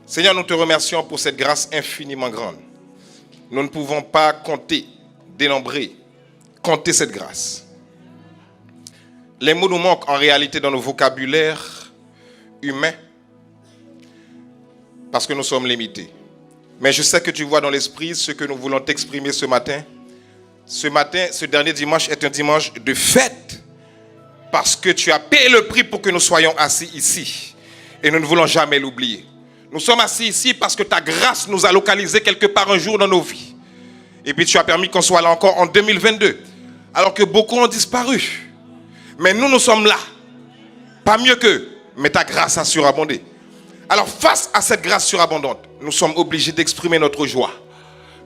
Seigneur, nous te remercions pour cette grâce infiniment grande. Nous ne pouvons pas compter, dénombrer, compter cette grâce. Les mots nous manquent en réalité dans nos vocabulaires humains parce que nous sommes limités. Mais je sais que tu vois dans l'esprit ce que nous voulons t'exprimer ce matin. Ce matin, ce dernier dimanche est un dimanche de fête parce que tu as payé le prix pour que nous soyons assis ici. Et nous ne voulons jamais l'oublier. Nous sommes assis ici parce que ta grâce nous a localisés quelque part un jour dans nos vies. Et puis tu as permis qu'on soit là encore en 2022. Alors que beaucoup ont disparu. Mais nous sommes là. Pas mieux qu'eux. Mais ta grâce a surabondé. Alors face à cette grâce surabondante, nous sommes obligés d'exprimer notre joie.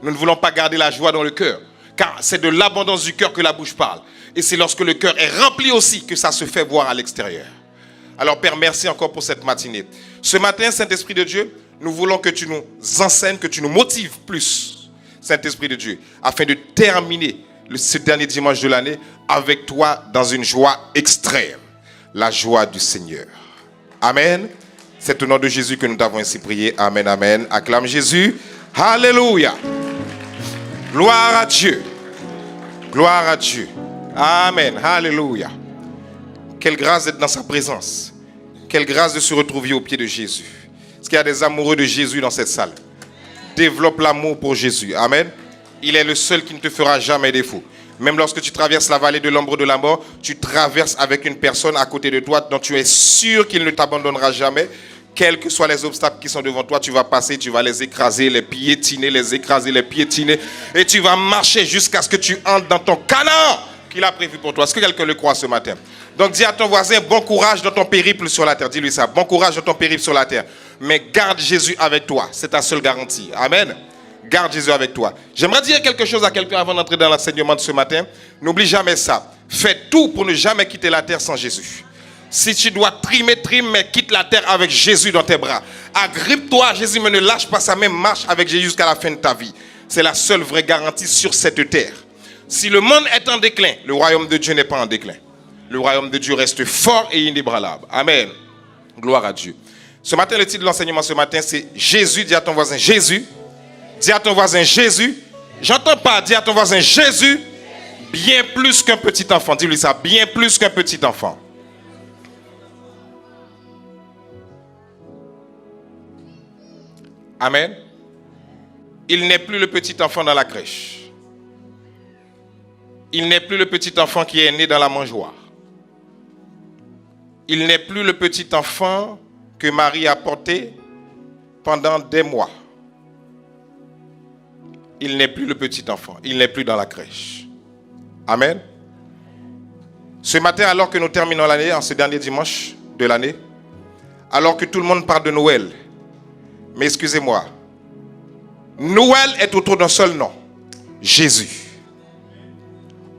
Nous ne voulons pas garder la joie dans le cœur. Car c'est de l'abondance du cœur que la bouche parle. Et c'est lorsque le cœur est rempli aussi que ça se fait voir à l'extérieur. Alors Père, merci encore pour cette matinée. Ce matin, Saint-Esprit de Dieu, nous voulons que tu nous enseignes, que tu nous motives plus, Saint-Esprit de Dieu, afin de terminer ce dernier dimanche de l'année avec toi dans une joie extrême, la joie du Seigneur. Amen. C'est au nom de Jésus que nous t'avons ainsi prié. Amen, amen. Acclame Jésus. Alléluia. Gloire à Dieu. Gloire à Dieu. Amen. Alléluia. Quelle grâce d'être dans sa présence. Quelle grâce de se retrouver au pied de Jésus. Est-ce qu'il y a des amoureux de Jésus dans cette salle? Développe l'amour pour Jésus. Amen. Il est le seul qui ne te fera jamais défaut. Même lorsque tu traverses la vallée de l'ombre de la mort, tu traverses avec une personne à côté de toi dont tu es sûr qu'il ne t'abandonnera jamais. Quels que soient les obstacles qui sont devant toi, tu vas passer, tu vas les écraser, les piétiner, les écraser, les piétiner. Et tu vas marcher jusqu'à ce que tu entres dans ton Canaan qu'il a prévu pour toi. Est-ce que quelqu'un le croit ce matin? Donc dis à ton voisin, bon courage dans ton périple sur la terre. Dis-lui ça, bon courage dans ton périple sur la terre. Mais garde Jésus avec toi, c'est ta seule garantie. Amen. Garde Jésus avec toi. J'aimerais dire quelque chose à quelqu'un avant d'entrer dans l'enseignement de ce matin. N'oublie jamais ça. Fais tout pour ne jamais quitter la terre sans Jésus. Si tu dois trimer, trime, mais quitte la terre avec Jésus dans tes bras. Agrippe-toi à Jésus, mais ne lâche pas sa main. Marche avec Jésus jusqu'à la fin de ta vie. C'est la seule vraie garantie sur cette terre. Si le monde est en déclin, le royaume de Dieu n'est pas en déclin. Le royaume de Dieu reste fort et inébranlable. Amen. Gloire à Dieu. Ce matin, le titre de l'enseignement ce matin, c'est Jésus. Dis à ton voisin, Jésus. Dis à ton voisin, Jésus. J'entends pas. Dis à ton voisin, Jésus. Bien plus qu'un petit enfant. Dis-lui ça. Bien plus qu'un petit enfant. Amen. Il n'est plus le petit enfant dans la crèche. Il n'est plus le petit enfant qui est né dans la mangeoire. Il n'est plus le petit enfant que Marie a porté pendant des mois. Il n'est plus le petit enfant. Il n'est plus dans la crèche. Amen. Ce matin, alors que nous terminons l'année, en ce dernier dimanche de l'année, alors que tout le monde parle de Noël, mais excusez-moi, Noël est autour d'un seul nom, Jésus.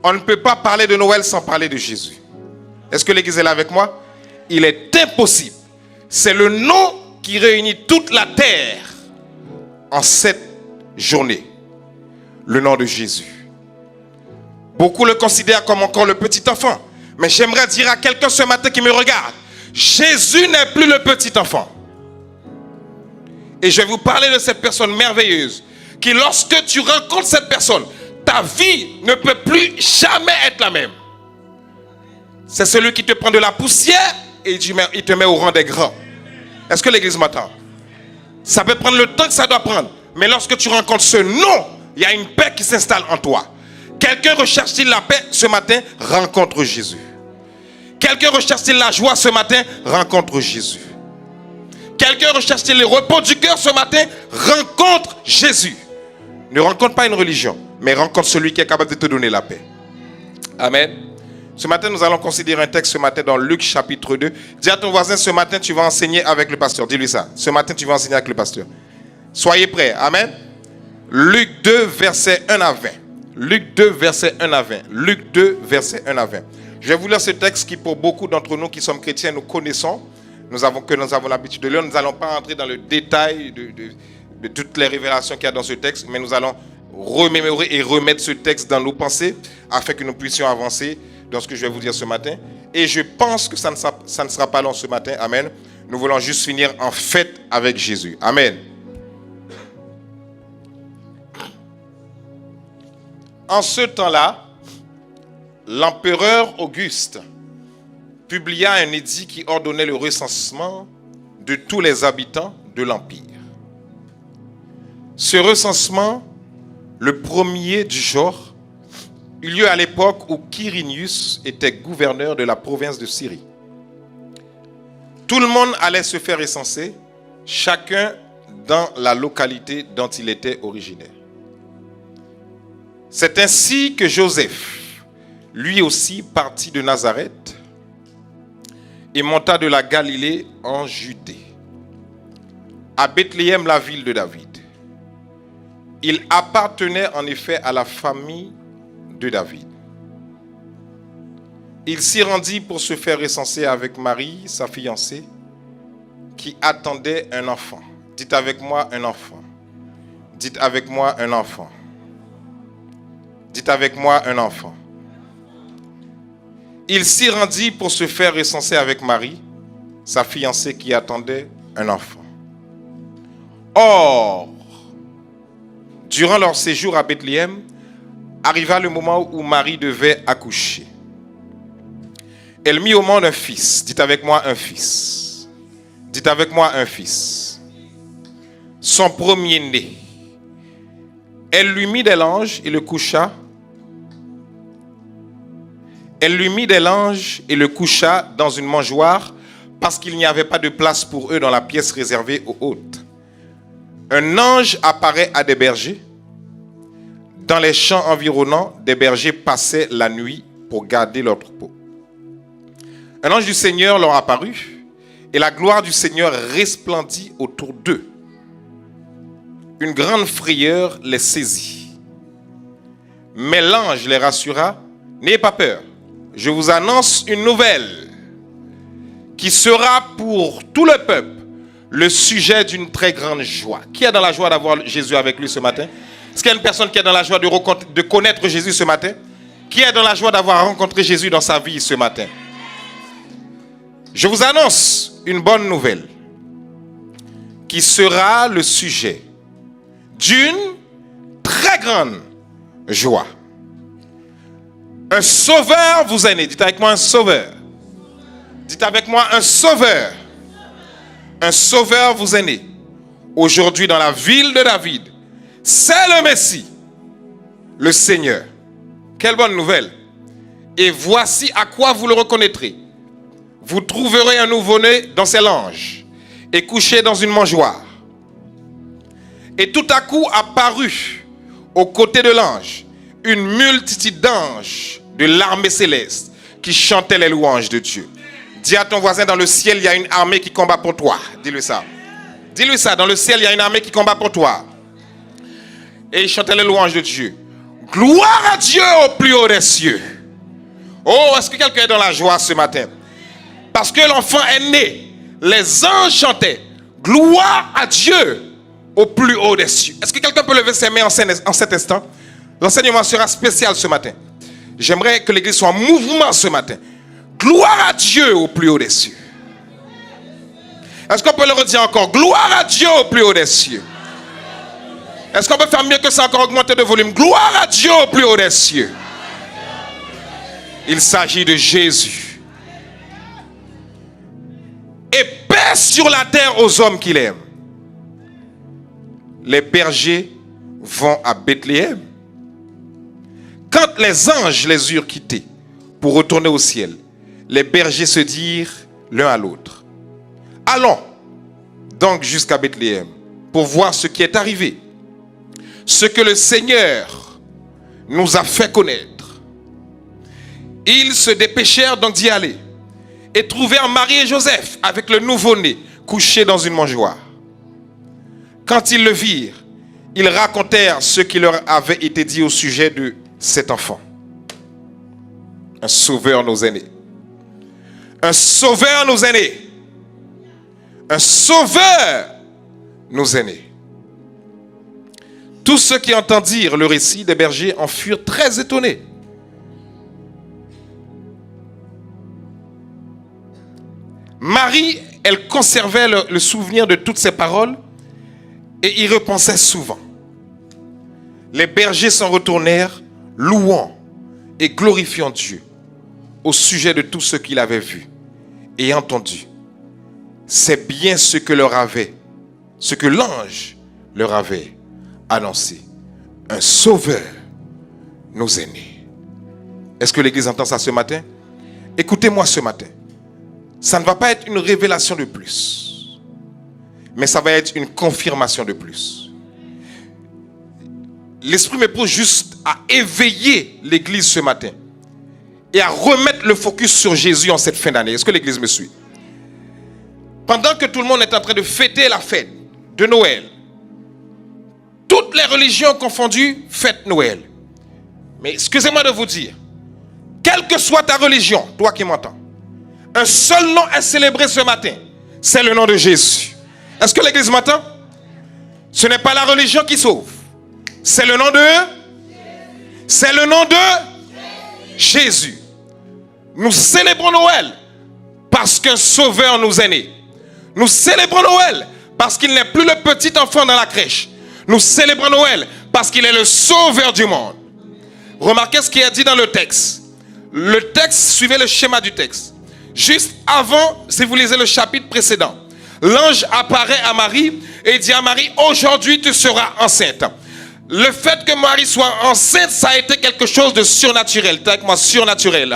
On ne peut pas parler de Noël sans parler de Jésus. Est-ce que l'église est là avec moi? Il est impossible. C'est le nom qui réunit toute la terre en cette journée. Le nom de Jésus. Beaucoup le considèrent comme encore le petit enfant. Mais j'aimerais dire à quelqu'un ce matin qui me regarde, Jésus n'est plus le petit enfant. Et je vais vous parler de cette personne merveilleuse qui, lorsque tu rencontres cette personne, ta vie ne peut plus jamais être la même. C'est celui qui te prend de la poussière et il te met au rang des grands. Est-ce que l'église m'entend? Ça peut prendre le temps que ça doit prendre. Mais lorsque tu rencontres ce nom, il y a une paix qui s'installe en toi. Quelqu'un recherche-t-il la paix ce matin? Rencontre Jésus. Quelqu'un recherche-t-il la joie ce matin? Rencontre Jésus. Quelqu'un recherche-t-il le repos du cœur ce matin? Rencontre Jésus. Ne rencontre pas une religion, mais rencontre celui qui est capable de te donner la paix. Amen. Ce matin, nous allons considérer un texte ce matin dans Luc chapitre 2. Dis à ton voisin, ce matin, tu vas enseigner avec le pasteur. Dis-lui ça. Ce matin, tu vas enseigner avec le pasteur. Soyez prêts. Amen. Luc 2, verset 1 à 20. Luc 2, verset 1 à 20. Luc 2, verset 1 à 20. Je vais vous lire ce texte qui, pour beaucoup d'entre nous qui sommes chrétiens, nous connaissons. Nous avons l'habitude de lire. Nous n'allons pas entrer dans le détail de toutes les révélations qu'il y a dans ce texte, mais nous allons remémorer et remettre ce texte dans nos pensées afin que nous puissions avancer dans ce que je vais vous dire ce matin. Et je pense que ça ne sera pas long ce matin. Amen. Nous voulons juste finir en fête avec Jésus. Amen. En ce temps-là, l'empereur Auguste publia un édit qui ordonnait le recensement de tous les habitants de l'Empire. Ce recensement, le premier du genre, eut lieu à l'époque où Quirinius était gouverneur de la province de Syrie. Tout le monde allait se faire recenser, chacun dans la localité dont il était originaire. C'est ainsi que Joseph, lui aussi partit de Nazareth et monta de la Galilée en Judée, à Bethléem, la ville de David. Il appartenait en effet à la famille de David. Il s'y rendit pour se faire recenser avec Marie, sa fiancée, qui attendait un enfant. Dites avec moi un enfant. Dites avec moi un enfant. Dites avec moi un enfant. Il s'y rendit pour se faire recenser avec Marie, sa fiancée qui attendait un enfant. Or, durant leur séjour à Bethléem, arriva le moment où Marie devait accoucher. Elle mit au monde un fils. Dites avec moi un fils. Dites avec moi un fils. Son premier-né. Elle lui mit des langes et le coucha. Elle lui mit des langes et le coucha dans une mangeoire parce qu'il n'y avait pas de place pour eux dans la pièce réservée aux hôtes. Un ange apparaît à des bergers. Dans les champs environnants, des bergers passaient la nuit pour garder leurs troupeaux. Un ange du Seigneur leur apparut et la gloire du Seigneur resplendit autour d'eux. Une grande frayeur les saisit. Mais l'ange les rassura, « N'ayez pas peur, je vous annonce une nouvelle qui sera pour tout le peuple le sujet d'une très grande joie. » Qui est dans la joie d'avoir Jésus avec lui ce matin? Est-ce qu'il y a une personne qui est dans la joie de connaître Jésus ce matin? Qui est dans la joie d'avoir rencontré Jésus dans sa vie ce matin? Je vous annonce une bonne nouvelle qui sera le sujet d'une très grande joie. Un sauveur vous est né. Dites avec moi un sauveur. Dites avec moi un sauveur. Un sauveur vous est né. Aujourd'hui dans la ville de David. C'est le Messie, le Seigneur. Quelle bonne nouvelle. Et voici à quoi vous le reconnaîtrez. Vous trouverez un nouveau-né dans ses langes et couché dans une mangeoire. Et tout à coup apparut aux côtés de l'ange une multitude d'anges de l'armée céleste qui chantaient les louanges de Dieu. Dis à ton voisin, dans le ciel, il y a une armée qui combat pour toi. Dis-lui ça. Dis-lui ça, dans le ciel, il y a une armée qui combat pour toi. Et ils chantaient les louanges de Dieu. Gloire à Dieu au plus haut des cieux. Oh, est-ce que quelqu'un est dans la joie ce matin? Parce que l'enfant est né. Les anges chantaient. Gloire à Dieu au plus haut des cieux. Est-ce que quelqu'un peut lever ses mains en cet instant? L'enseignement sera spécial ce matin. J'aimerais que l'église soit en mouvement ce matin. Gloire à Dieu au plus haut des cieux. Est-ce qu'on peut le redire encore? Gloire à Dieu au plus haut des cieux. Est-ce qu'on peut faire mieux que ça, encore augmenter de volume? Gloire à Dieu au plus haut des cieux. Il s'agit de Jésus. Et paix sur la terre aux hommes qu'il aime. Les bergers vont à Bethléem. Quand les anges les eurent quittés pour retourner au ciel, les bergers se dirent l'un à l'autre. Allons donc jusqu'à Bethléem pour voir ce qui est arrivé. Ce que le Seigneur nous a fait connaître. Ils se dépêchèrent donc d'y aller et trouvèrent Marie et Joseph avec le nouveau-né couchés dans une mangeoire. Quand ils le virent, ils racontèrent ce qui leur avait été dit au sujet de cet enfant. Un sauveur nous est né. Un sauveur nous est né. Un sauveur nous est né. Tous ceux qui entendirent le récit des bergers en furent très étonnés. Marie elle conservait le souvenir de toutes ces paroles et y repensait souvent. Les bergers s'en retournèrent, louant et glorifiant Dieu au sujet de tout ce qu'il avait vu et entendu. C'est bien ce que l'ange leur avait annoncé. Un sauveur nous est né. Est-ce que l'Église entend ça ce matin? Écoutez-moi ce matin. Ça ne va pas être une révélation de plus, mais ça va être une confirmation de plus. L'Esprit me pousse juste à éveiller l'Église ce matin et à remettre le focus sur Jésus en cette fin d'année. Est-ce que l'Église me suit? Pendant que tout le monde est en train de fêter la fête de Noël, toutes les religions confondues fêtent Noël. Mais excusez-moi de vous dire, quelle que soit ta religion, toi qui m'entends, un seul nom est célébré ce matin, c'est le nom de Jésus. Est-ce que l'Église m'entend? Ce n'est pas la religion qui sauve, c'est le nom de Jésus. Nous célébrons Noël parce qu'un sauveur nous est né. Nous célébrons Noël parce qu'il n'est plus le petit enfant dans la crèche. Nous célébrons Noël parce qu'il est le sauveur du monde. Remarquez ce qui est dit dans le texte. Le texte, suivez le schéma du texte. Juste avant, si vous lisez le chapitre précédent, l'ange apparaît à Marie et dit à Marie, aujourd'hui tu seras enceinte. Le fait que Marie soit enceinte, ça a été quelque chose de surnaturel. T'es avec moi, surnaturel.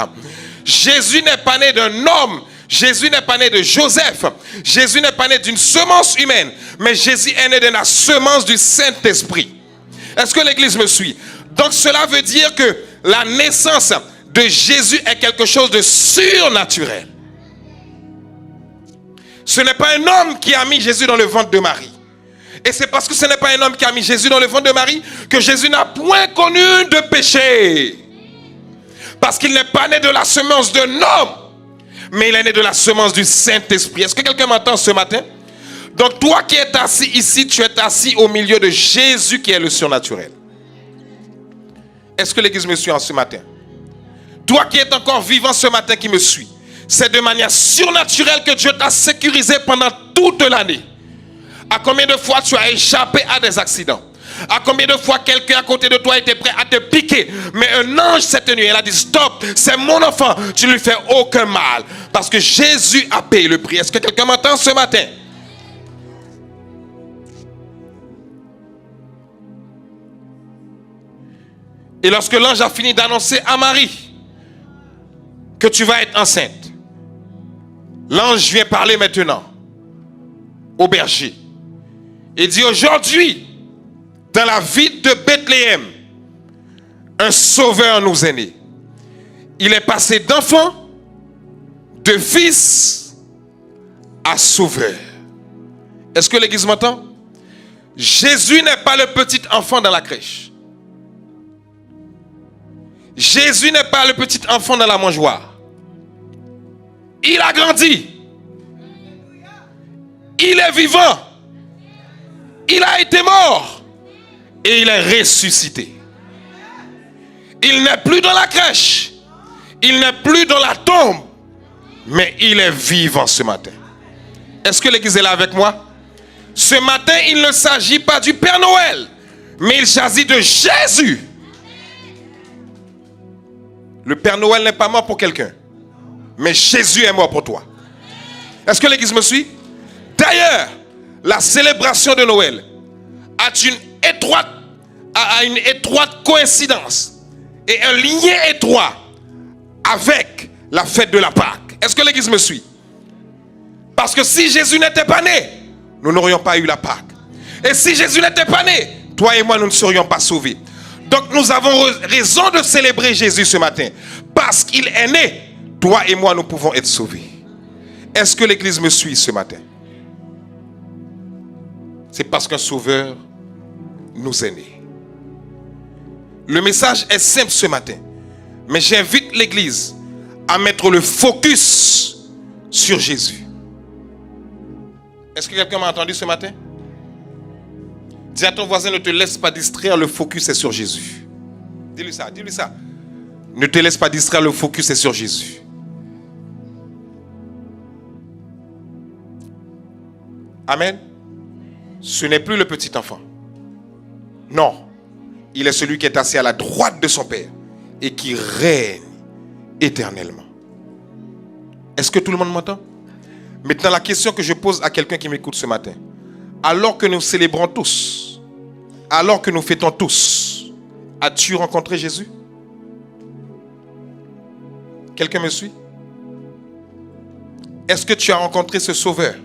Jésus n'est pas né d'un homme. Jésus n'est pas né de Joseph. Jésus n'est pas né d'une semence humaine. Mais Jésus est né de la semence du Saint-Esprit. Est-ce que l'Église me suit? Donc cela veut dire que la naissance de Jésus est quelque chose de surnaturel. Ce n'est pas un homme qui a mis Jésus dans le ventre de Marie. Et c'est parce que ce n'est pas un homme qui a mis Jésus dans le ventre de Marie que Jésus n'a point connu de péché. Parce qu'il n'est pas né de la semence d'un homme, mais il est né de la semence du Saint-Esprit. Est-ce que quelqu'un m'entend ce matin? Donc toi qui es assis ici, tu es assis au milieu de Jésus qui est le surnaturel. Est-ce que l'Église me suit en ce matin? Toi qui es encore vivant ce matin qui me suit, c'est de manière surnaturelle que Dieu t'a sécurisé pendant toute l'année. À combien de fois tu as échappé à des accidents? À combien de fois quelqu'un à côté de toi était prêt à te piquer? Mais un ange cette nuit, elle a dit stop, c'est mon enfant, tu ne lui fais aucun mal. Parce que Jésus a payé le prix. Est-ce que quelqu'un m'entend ce matin? Et lorsque l'ange a fini d'annoncer à Marie que tu vas être enceinte, l'ange vient parler maintenant au berger et dit aujourd'hui, dans la ville de Bethléem, un sauveur nous est né. Il est passé d'enfant, de fils à sauveur. Est-ce que l'Église m'entend? Jésus n'est pas le petit enfant dans la crèche. Jésus n'est pas le petit enfant dans la mangeoire. Il a grandi. Il est vivant. Il a été mort. Et il est ressuscité. Il n'est plus dans la crèche. Il n'est plus dans la tombe. Mais il est vivant ce matin. Est-ce que l'Église est là avec moi? Ce matin, il ne s'agit pas du Père Noël, mais il s'agit de Jésus. Le Père Noël n'est pas mort pour quelqu'un, mais Jésus est mort pour toi. Est-ce que l'Église me suit? D'ailleurs, la célébration de Noël a une étroite coïncidence et un lien étroit avec la fête de la Pâque. Est-ce que l'Église me suit? Parce que si Jésus n'était pas né, nous n'aurions pas eu la Pâque. Et si Jésus n'était pas né, toi et moi, nous ne serions pas sauvés. Donc nous avons raison de célébrer Jésus ce matin. Parce qu'il est né, toi et moi, nous pouvons être sauvés. Est-ce que l'Église me suit ce matin? C'est parce qu'un sauveur nous est né. Le message est simple ce matin. Mais j'invite l'Église à mettre le focus sur Jésus. Est-ce que quelqu'un m'a entendu ce matin? Dis à ton voisin, ne te laisse pas distraire, le focus est sur Jésus. Dis-lui ça, dis-lui ça. Ne te laisse pas distraire, le focus est sur Jésus. Amen. Ce n'est plus le petit enfant. Non. Il est celui qui est assis à la droite de son Père et qui règne éternellement. Est-ce que tout le monde m'entend? Maintenant, la question que je pose à quelqu'un qui m'écoute ce matin. Alors que nous célébrons tous, alors que nous fêtons tous, as-tu rencontré Jésus? Quelqu'un me suit? Est-ce que tu as rencontré ce Sauveur?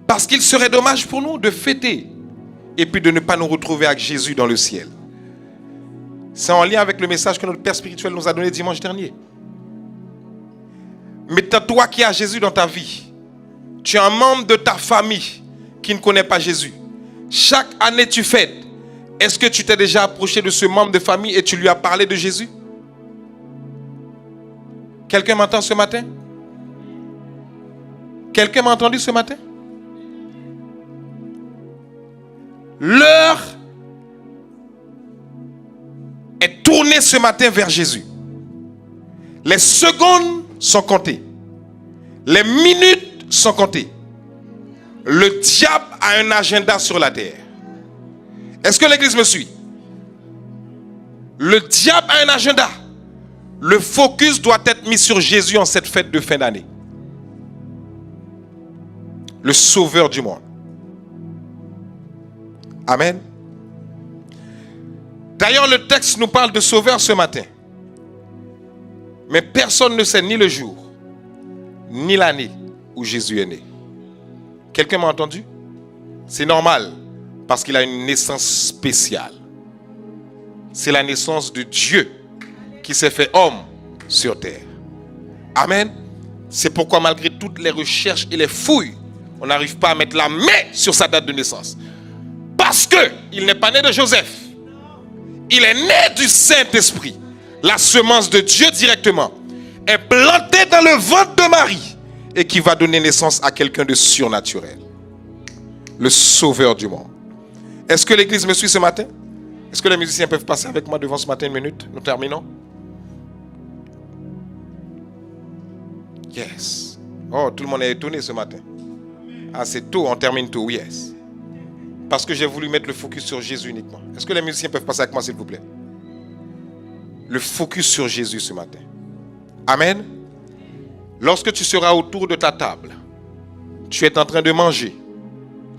Parce qu'il serait dommage pour nous de fêter et puis de ne pas nous retrouver avec Jésus dans le ciel. C'est en lien avec le message que notre Père spirituel nous a donné dimanche dernier. Maintenant, toi qui as Jésus dans ta vie, tu es un membre de ta famille qui ne connaît pas Jésus. Chaque année tu fêtes. Est-ce que tu t'es déjà approché de ce membre de famille et tu lui as parlé de Jésus? Quelqu'un m'entend ce matin? Quelqu'un m'a entendu ce matin? L'heure est tournée ce matin vers Jésus. Les secondes sont comptées. Les minutes sont comptées. Le diable a un agenda sur la terre. Est-ce que l'église me suit? Le diable a un agenda. Le focus doit être mis sur Jésus en cette fête de fin d'année. Le sauveur du monde. Amen. D'ailleurs, le texte nous parle de sauveur ce matin. Mais personne ne sait ni le jour, ni l'année où Jésus est né. Quelqu'un m'a entendu? C'est normal, parce qu'il a une naissance spéciale. C'est la naissance de Dieu qui s'est fait homme sur terre. Amen. C'est pourquoi malgré toutes les recherches et les fouilles, on n'arrive pas à mettre la main sur sa date de naissance. Parce qu'il n'est pas né de Joseph. Il est né du Saint-Esprit. La semence de Dieu directement est plantée dans le ventre de Marie et qui va donner naissance à quelqu'un de surnaturel. Le sauveur du monde. Est-ce que l'église me suit ce matin? Est-ce que les musiciens peuvent passer avec moi devant ce matin une minute? Nous terminons. Yes. Oh, tout le monde est étonné ce matin. Ah, c'est tôt, on termine tôt, yes. Parce que j'ai voulu mettre le focus sur Jésus uniquement. Est-ce que les musiciens peuvent passer avec moi, s'il vous plaît? Le focus sur Jésus ce matin. Amen. Lorsque tu seras autour de ta table, tu es en train de manger,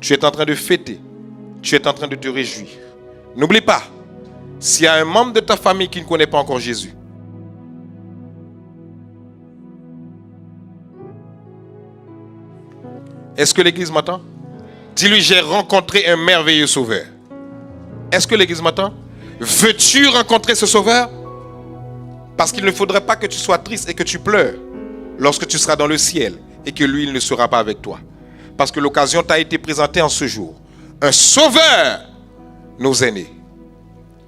tu es en train de fêter, tu es en train de te réjouir. N'oublie pas, s'il y a un membre de ta famille qui ne connaît pas encore Jésus, est-ce que l'église m'entend? Dis-lui, j'ai rencontré un merveilleux sauveur. Est-ce que l'église m'entend? Veux-tu rencontrer ce sauveur? Parce qu'il ne faudrait pas que tu sois triste et que tu pleures lorsque tu seras dans le ciel et que lui, il ne sera pas avec toi. Parce que l'occasion t'a été présentée en ce jour. Un sauveur nous est né.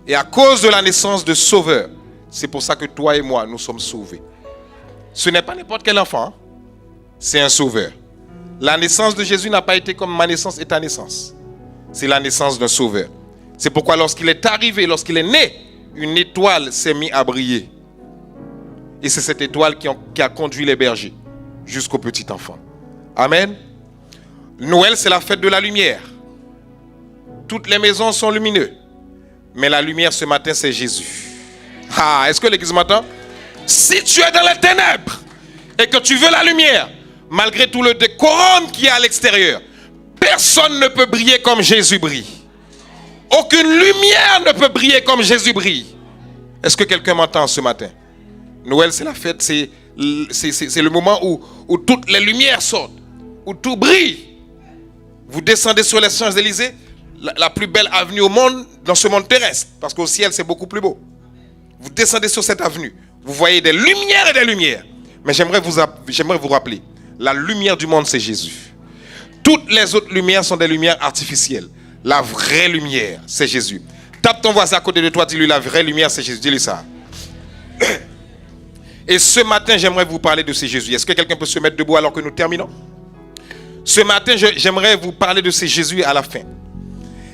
Et à cause de la naissance de sauveur, c'est pour ça que toi et moi, nous sommes sauvés. Ce n'est pas n'importe quel enfant, hein? C'est un sauveur. La naissance de Jésus n'a pas été comme ma naissance et ta naissance. C'est la naissance d'un sauveur. C'est pourquoi lorsqu'il est arrivé, lorsqu'il est né, une étoile s'est mise à briller. Et c'est cette étoile qui a conduit les bergers jusqu'au petit enfant. Amen. Noël, c'est la fête de la lumière. Toutes les maisons sont lumineuses. Mais la lumière ce matin, c'est Jésus. Ah, est-ce que l'église m'entend? Si tu es dans les ténèbres et que tu veux la lumière, malgré tout le décorum qui est à l'extérieur, personne ne peut briller comme Jésus brille. Aucune lumière ne peut briller comme Jésus brille. Est-ce que quelqu'un m'entend ce matin? Noël, c'est la fête, c'est le moment où toutes les lumières sortent, où tout brille. Vous descendez sur les Champs-Élysées, la plus belle avenue au monde, dans ce monde terrestre, parce qu'au ciel, c'est beaucoup plus beau. Vous descendez sur cette avenue, vous voyez des lumières et des lumières. Mais j'aimerais vous rappeler, la lumière du monde, c'est Jésus. Toutes les autres lumières sont des lumières artificielles. La vraie lumière, c'est Jésus. Tape ton voisin à côté de toi, dis-lui, la vraie lumière, c'est Jésus. Dis-lui ça. Et ce matin, j'aimerais vous parler de ce Jésus. Est-ce que quelqu'un peut se mettre debout alors que nous terminons? Ce matin, j'aimerais vous parler de ce Jésus à la fin.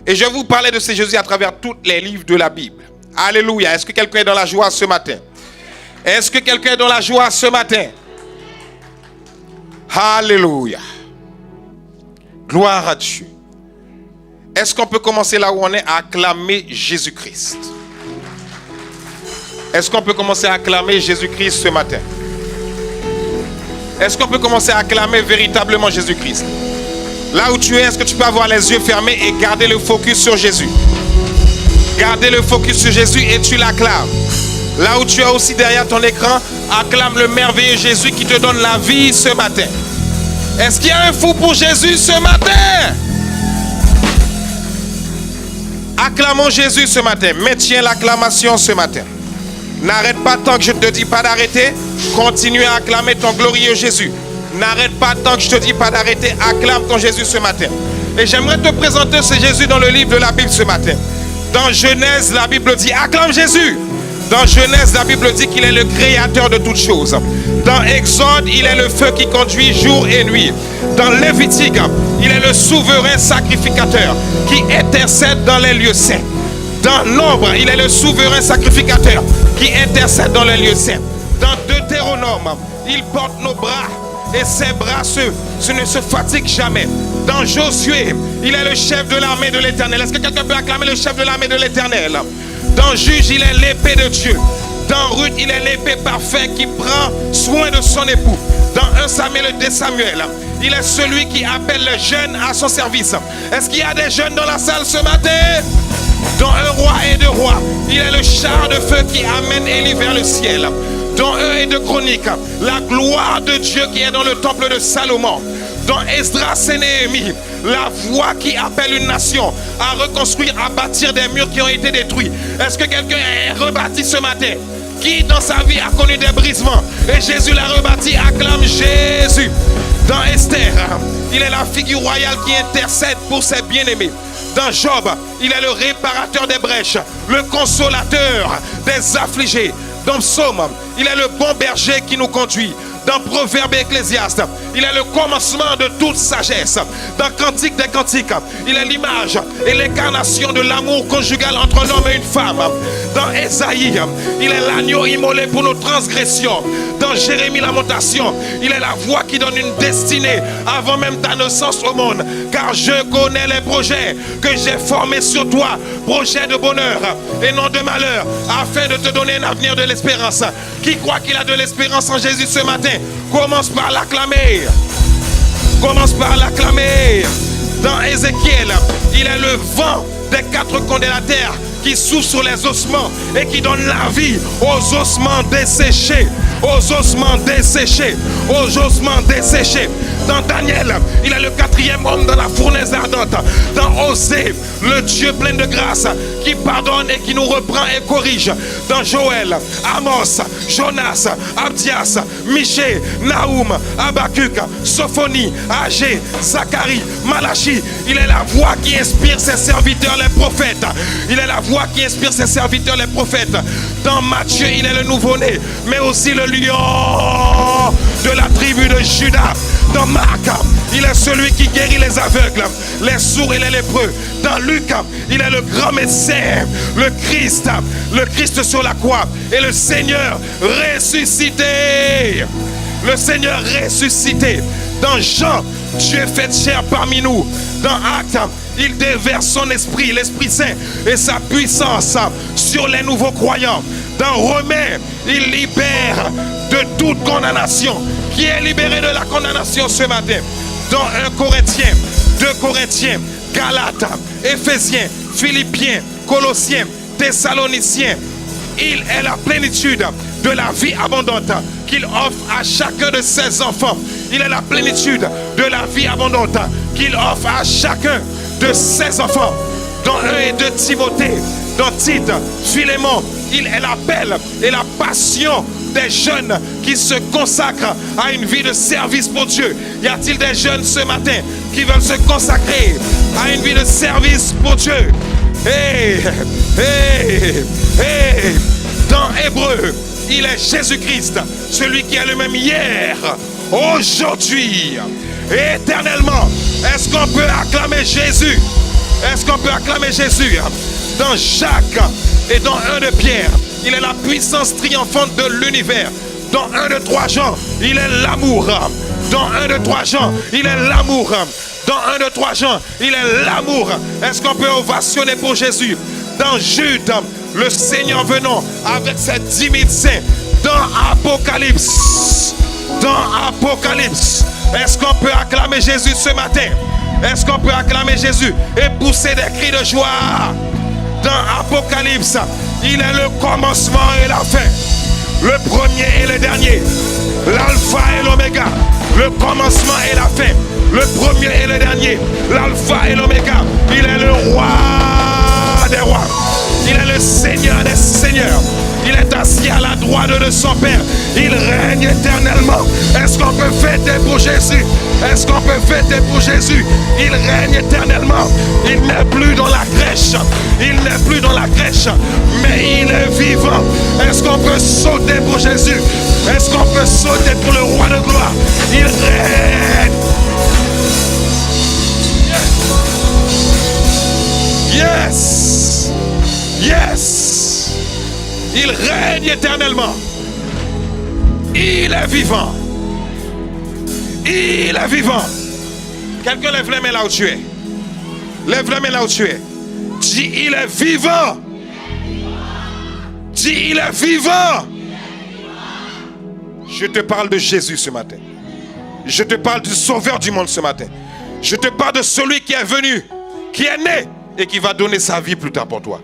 Et je vais vous parler de ce Jésus à travers tous les livres de la Bible. Alléluia. Est-ce que quelqu'un est dans la joie ce matin? Est-ce que quelqu'un est dans la joie ce matin? Alléluia. Gloire à Dieu. Est-ce qu'on peut commencer là où on est à acclamer Jésus-Christ? Est-ce qu'on peut commencer à acclamer Jésus-Christ ce matin? Est-ce qu'on peut commencer à acclamer véritablement Jésus-Christ? Là où tu es, est-ce que tu peux avoir les yeux fermés et garder le focus sur Jésus? Garder le focus sur Jésus et tu l'acclames. Là où tu es aussi derrière ton écran, acclame le merveilleux Jésus qui te donne la vie ce matin. Est-ce qu'il y a un fou pour Jésus ce matin? Acclamons Jésus ce matin. Maintiens l'acclamation ce matin. N'arrête pas tant que je ne te dis pas d'arrêter. Continue à acclamer ton glorieux Jésus. N'arrête pas tant que je te dis pas d'arrêter. Acclame ton Jésus ce matin. Et j'aimerais te présenter ce Jésus dans le livre de la Bible ce matin. Dans Genèse, la Bible dit, acclame Jésus. Dans Genèse, la Bible dit qu'il est le créateur de toutes choses. Dans Exode, il est le feu qui conduit jour et nuit. Dans Lévitique, il est le souverain sacrificateur qui intercède dans les lieux saints. Dans Nombre, il est le souverain sacrificateur qui intercède dans les lieux saints. Dans Deutéronome, il porte nos bras et ses bras ne se fatiguent jamais. Dans Josué, il est le chef de l'armée de l'Éternel. Est-ce que quelqu'un peut acclamer le chef de l'armée de l'Éternel? Dans Juge, il est l'épée de Dieu. Dans Ruth, il est l'épée parfaite qui prend soin de son époux. Dans 1 Samuel et 2 Samuel, il est celui qui appelle les jeunes à son service. Est-ce qu'il y a des jeunes dans la salle ce matin? Dans 1 Roi et 2 Rois, il est le char de feu qui amène Élie vers le ciel. Dans 1 et 2 Chroniques, la gloire de Dieu qui est dans le temple de Salomon. Dans Esdras et Néhémie, la voix qui appelle une nation à reconstruire, à bâtir des murs qui ont été détruits. Est-ce que quelqu'un est rebâti ce matin? Qui dans sa vie a connu des brisements et Jésus l'a rebâti? Acclame Jésus. Dans Esther, il est la figure royale qui intercède pour ses bien-aimés. Dans Job, il est le réparateur des brèches, le consolateur des affligés. Dans Psaume, il est le bon berger qui nous conduit. Dans Proverbe et Ecclésiaste, il est le commencement de toute sagesse. Dans Cantique des Cantiques, il est l'image et l'incarnation de l'amour conjugal entre un homme et une femme. Dans Ésaïe, il est l'agneau immolé pour nos transgressions. Dans Jérémie Lamentation, il est la voix qui donne une destinée avant même ta naissance au monde. Car je connais les projets que j'ai formés sur toi, projets de bonheur et non de malheur, afin de te donner un avenir de l'espérance. Qui croit qu'il a de l'espérance en Jésus ce matin? Commence par l'acclamer. Commence par l'acclamer. Dans Ézéchiel, il est le vent des 4 coins de la terre qui souffle sur les ossements et qui donne la vie aux ossements desséchés. Aux ossements desséchés. Aux ossements desséchés. Dans Daniel, il est le 4e homme dans la fournaise ardente. Dans Osée, le Dieu plein de grâce qui pardonne et qui nous reprend et corrige. Dans Joël, Amos, Jonas, Abdias, Michée, Naoum, Habakkuk, Sophonie, Agé, Zacharie, Malachi, il est la voix qui inspire ses serviteurs les prophètes. Il est la voix qui inspire ses serviteurs les prophètes. Dans Matthieu, il est le nouveau-né, mais aussi le lion de la tribu de Juda. Dans Marc, il est celui qui guérit les aveugles, les sourds et les lépreux. Dans Luc, il est le grand médecin, le Christ sur la croix et le Seigneur ressuscité. Le Seigneur ressuscité. Dans Jean, Dieu fait chair parmi nous. Dans Actes, il déverse son esprit, l'Esprit Saint et sa puissance sur les nouveaux croyants. Dans Romains, il libère de toute condamnation. Qui est libéré de la condamnation ce matin? Dans 1 Corinthiens, 2 Corinthiens, Galates, Éphésiens, Philippiens, Colossiens, Thessaloniciens, il est la plénitude de la vie abondante qu'il offre à chacun de ses enfants. Il est la plénitude de la vie abondante qu'il offre à chacun de ses enfants. Dans 1 et 2 Timothée, dans Tite, Philémon, il est l'appel et la passion des jeunes qui se consacrent à une vie de service pour Dieu. Y a-t-il des jeunes ce matin qui veulent se consacrer à une vie de service pour Dieu? Dans Hébreu, il est Jésus-Christ, celui qui est le même hier, aujourd'hui, éternellement. Est-ce qu'on peut acclamer Jésus? Est-ce qu'on peut acclamer Jésus? Dans Jacques et dans 1 de Pierre, il est la puissance triomphante de l'univers. Dans 1 de 3 Jean, il est l'amour. Dans 1 de 3 Jean, il est l'amour. Dans 1, 2, 3 Jean, il est l'amour. Est-ce qu'on peut ovationner pour Jésus? Dans Jude, le Seigneur venant avec ses 10 000 saints. Dans Apocalypse, est-ce qu'on peut acclamer Jésus ce matin? Est-ce qu'on peut acclamer Jésus et pousser des cris de joie? Dans Apocalypse, il est le commencement et la fin, le premier et le dernier, l'alpha et l'oméga, le commencement et la fin, le premier et le dernier, l'alpha et l'oméga. Il est le roi des rois, il est le Seigneur des seigneurs. Il est assis à la droite de son Père. Il règne éternellement. Est-ce qu'on peut fêter pour Jésus? Est-ce qu'on peut fêter pour Jésus? Il règne éternellement. Il n'est plus dans la crèche. Il n'est plus dans la crèche. Mais il est vivant. Est-ce qu'on peut sauter pour Jésus? Est-ce qu'on peut sauter pour le roi de gloire? Il règne. Yes. Yes. Il règne éternellement. Il est vivant. Il est vivant. Quelqu'un lève les mains là où tu es. Lève les mains là où tu es. Dis, il est vivant. Dis, il est vivant. Je te parle de Jésus ce matin. Je te parle du Sauveur du monde ce matin. Je te parle de celui qui est venu, qui est né et qui va donner sa vie plus tard pour toi.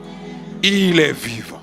Il est vivant.